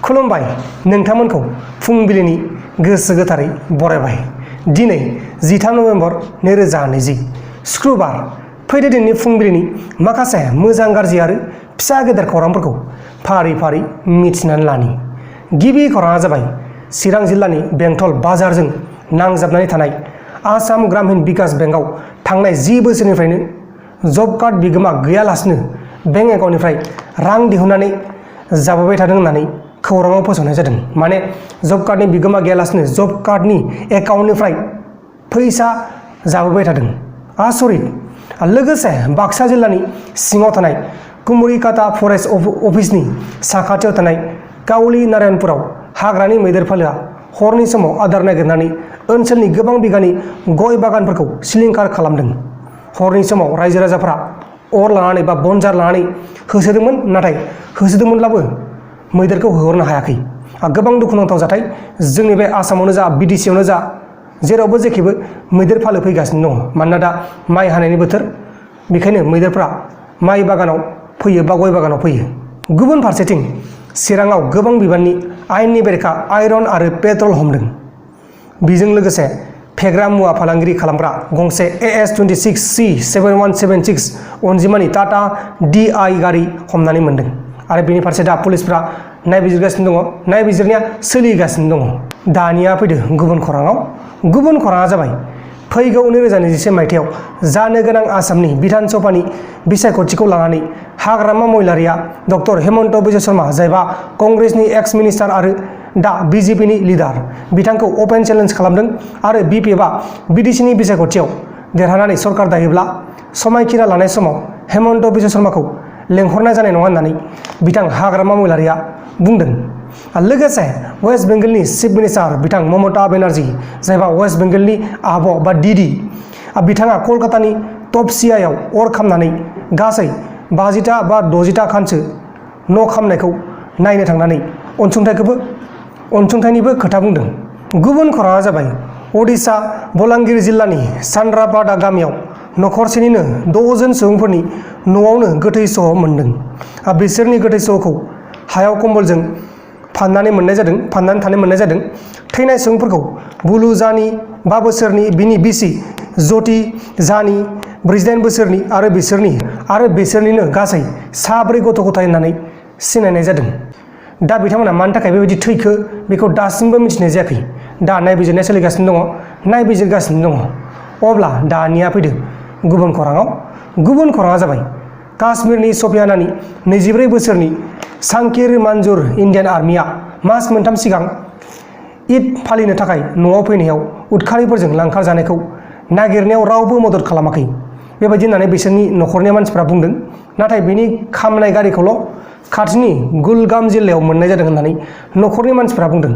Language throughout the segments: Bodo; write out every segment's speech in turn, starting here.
खुलुमबाय नोंथांमोनखौ फुंबिलिनि गोसो गोथारै बरायबाय। दिनै 13 नभेम्बर 2020 शुक्रबार। फैदो दिनैनि फुंबिलिनि माखासे मोजां गाज्रि आरो फिसा गेदेर खौरांफोरखौ फारि फारि मिथिनानै लानि। गिबि खौराङा जाबाय चिरां जिल्लानि बेंटल बाजारजों नांजाबनानै थानाय आसाम ग्रामीण विकास बेंकआव थांनाय 10 बोसोरनिफ्रायनो जब कार्ड बिगोमा गैयालासिनो बेंक एकाउन्टनिफ्राय रां दिहुननानै जाबोबाय थादों होननानै खौराङाव फोसावनाय जादों। माने जब कार्डनि बिगोमा गैयालासिनो जब कार्डनि एकाउन्टनिफ्राय फैसा जाबोबाय थादों। आसरित। लोगोसे बाक्सा जिल्लानि सिङाव थानाय कुमरिकाटा फरेस्ट अफिसनि साखाथियाव थानाय काउली नारायणपुराव हाग्रानि मैदेर फालोआ हरनि समाव आदार नागिरनानै ओनसोलनि गोबां बिगानि गय बागानफोरखौ सिलिंखार खालामदों। हरनि समाव रायजो राजाफोरा अर लानानै बा बनजार लानानै होसोदोंमोन, नाथाय होसोदोंमोनब्लाबो मैदेरखौ होहरनो हायाखै। गोबां दुखुनांथाव जाथाय। जोंनि बे आसामावनो जा बिटिसियावनो जा जेरावबो जेखिबो मैदेर फालो फैगासिनो दङ। मानोना दा माइ हानायनि बोथोर, बेखायनो मैदेरफ्रा माइ बागानाव फैयो बा गय बागानाव फैयो। गुबुन फारसेथिं चिराङाव गोबां बिबांनि आयेननि बेरेखा आयरन आरो पेट्रल हमदों। बेजों लोगोसे फेग्रा मुवा फालांगिरि खालामग्रा गंसे AS26C7176 अनजिमानि टाटा DI गारि हमनानै मोनदों आरो बेनि फारसे दा पुलिसफ्रा नायबिजिरगासिनो दङ। नायबिजिरनाया सोलिगासिनो दङ। दानिया फैदो गुबुन खौराङाव। गुबुन खौराङा जाबाय फैगौ 2021 मायथाइयाव जानो गोनां आसामनि बिधान सभानि बिसायख'थिखौ लानानै हाग्रामा महिलारिया डक्टर हेमन्त बिश्व शर्मा, जायबा कंग्रेसनि एक्स मिनिस्टार आरो दा बिजेपिनि लिडार, बिथांखौ अपेन चेलेन्ज खालामदों आरो बिपिएफआ बिटिसिनि बिसायख'थियाव देरहानानै सरकार दायोब्ला समायखिरा लानाय समाव हेमन्त बिश्व शर्माखौ लेंहरनाय जानाय नङा होननानै बिथां हाग्रामा महिलारिया बुंदों। लोगोसे वेस्ट बेंगलनि चिफ मिनिस्टार बिथां ममता बेनार्जी, जायबा वेस्ट बेंगलनि आब' बा दिदि, बिथाङा कलकातानि तपसियायाव अर खामनानै गासै 50टा बा 60टा खानसो न' खामनायखौ नायनो थांनानै अनसुंथाइनिबो खोथा बुंदों। गुबुन खौराङा जाबाय ओडिशा बलांगिर जिल्लानि सान्द्रापाड़ा गामियाव नखरसेनिनो 6 जन सुबुंफोरनि न'आवनो गोथै सह मोनदों। बिसोरनि गोथै सहखौ हायाव कम्बलजों फाननानै थानो मोननाय जादों। थैनाय सुबुंफोरखौ बुलु जानि 5 बोसोरनि, बिनि बिसि ज्योति जानि 48 बोसोरनि आरो बिसोरनिनो गासै 4 गथ' गथाय होननानै सिनायनाय जादों। दा बिथांमोना मानि थाखाय बेबायदि थैखो बेखौ दासिमबो मिथिनाय जायाखै। दा नायबिजिरनाया सोलिगासिनो दङ, नायबिजिरगासिनो दङ। अब्ला दानिया फैदो गुबुन खौराङाव। गुबुन खौराङा जाबाय काश्मीरनि शपियानानि 24 बोसोरनि सांकिर मानजुर इन्डियान आर्मिया मास मोनथाम सिगां ईद फालिनो थाखाय न'आव फैनायाव उदखारिफोरजों लांखार जानायखौ नागिरनायाव रावबो मदद खालामाखै, बेबायदि होननानै बिसोरनि न'खरनि मानसिफ्रा बुंदों। नाथाय बिनि खामनाय गारिखौल' खाथिनि गुलगाम जिल्लायाव मोननाय जादों होननानै न'खरनि मानसिफ्रा बुंदों।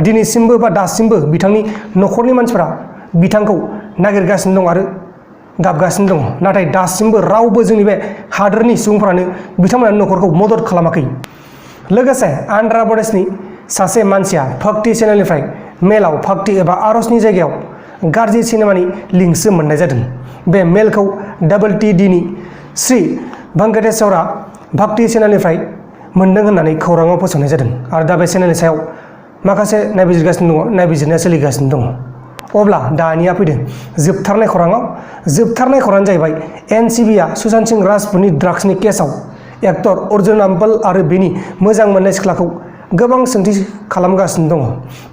दिनैसिमबो बा दासिमबो बिथांनि न'खरनि मानसिफ्रा बिथांखौ नागिरगासिनो दं आरो गाबगासिनो दङ। नाथाय दासिमबो रावबो जोंनि बे हादोरनि सुबुंफ्रानो बिथांमोननि न'खरखौ मदद खालामाखै। लोगोसे आन्ध्र प्रदेशनि सासे मानसिया भक्ति चेनेलनिफ्राय मेलाव भक्ति एबा आरजनि जायगायाव गाज्रि सिनेमानि लिंकसो मोननाय जादों। बे मेलखौ WTDनि श्री भेंकटेश्वरा भक्ति चेनेलनिफ्राय मोनदों होननानै खौराङाव फोसावनाय जादों आरो दा बे चेनेलनि सायाव माखासे नायबिजिरगासिनो दङ, नायबिजिरनाया सोलिगासिनो दङ। अब्ला दानिया फैदों जोबथारनाय खौराङाव। जोबथारनाय खौराङानो जाहैबाय NCBआ सुशांत सिंह राजपुतनि ड्राग्सनि केसआव एक्टर अर्जुन रामपाल आरो बेनि मोजां मोननाय सिख्लाखौ गोबां सोंथि खालामगासिनो दङ,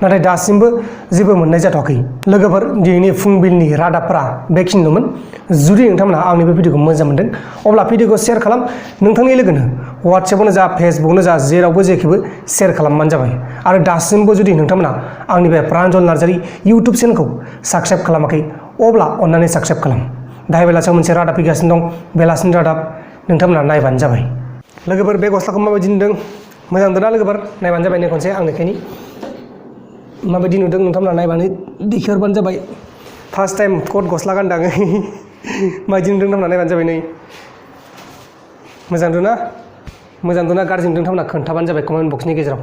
नाथाय दासिमबो जेबो मोननाय जाथ'वाखै। लोगोफोर, दिनैनि फुंबिलिनि रादाबफ्रा बेखिनिल'मोन। जुदि नोंथांमोना आंनि बे भिडिअखौ मोजां मोनदों अब्ला भिडिअखौ शेयार खालाम, नोंथांनि लोगोनो WhatsAppआवनो जा फेसबुकआवनो जा जेरावबो जेखिबो शेयार खालामबानो जाबाय। आरो दासिमबो जुदि नोंथांमोना आंनि बे प्रान्जल नार्जारि इउटुब चेनेलखौ साबस्क्राइब खालामाखै अब्ला अन्नानै साबस्क्राइब खालाम। दाहाय बेलासियाव मोनसे रादाब फैगासिनो दं, बेलासिनि रादाब, नोंथांमोना नायबानो जाबाय। लोगोफोर, बे गस्लाखौ माबायदि नुदों? मोजां नुदोंना लोगोफोर? नायबानो जाबाय। खनसे आं देखायनि माबायदि नुदों, नोंथांमोना नायबानो देखायहरबानो जाबाय। फार्स्ट टाइम कट गस्ला गानदां माबायदि नुदों नोंथांमोना नायबानो जाबाय। नै मोजां नुदोंना? मोजां नुदोंना गाज्रि नुदों नोंथांमोना खोन्थाबानो जाबाय कमेन्ट बक्सनि गेजेराव।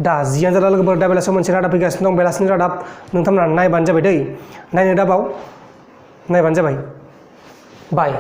दा जियानो जादों लोगोफोर, दा बेलासियाव मोनसे रादाब फैगासिनो दं, बेलासिनि रादाब, नोंथांमोना नायबानो जाबाय दै। नायनो दाबाव, नायबानो जाबाय। बाय।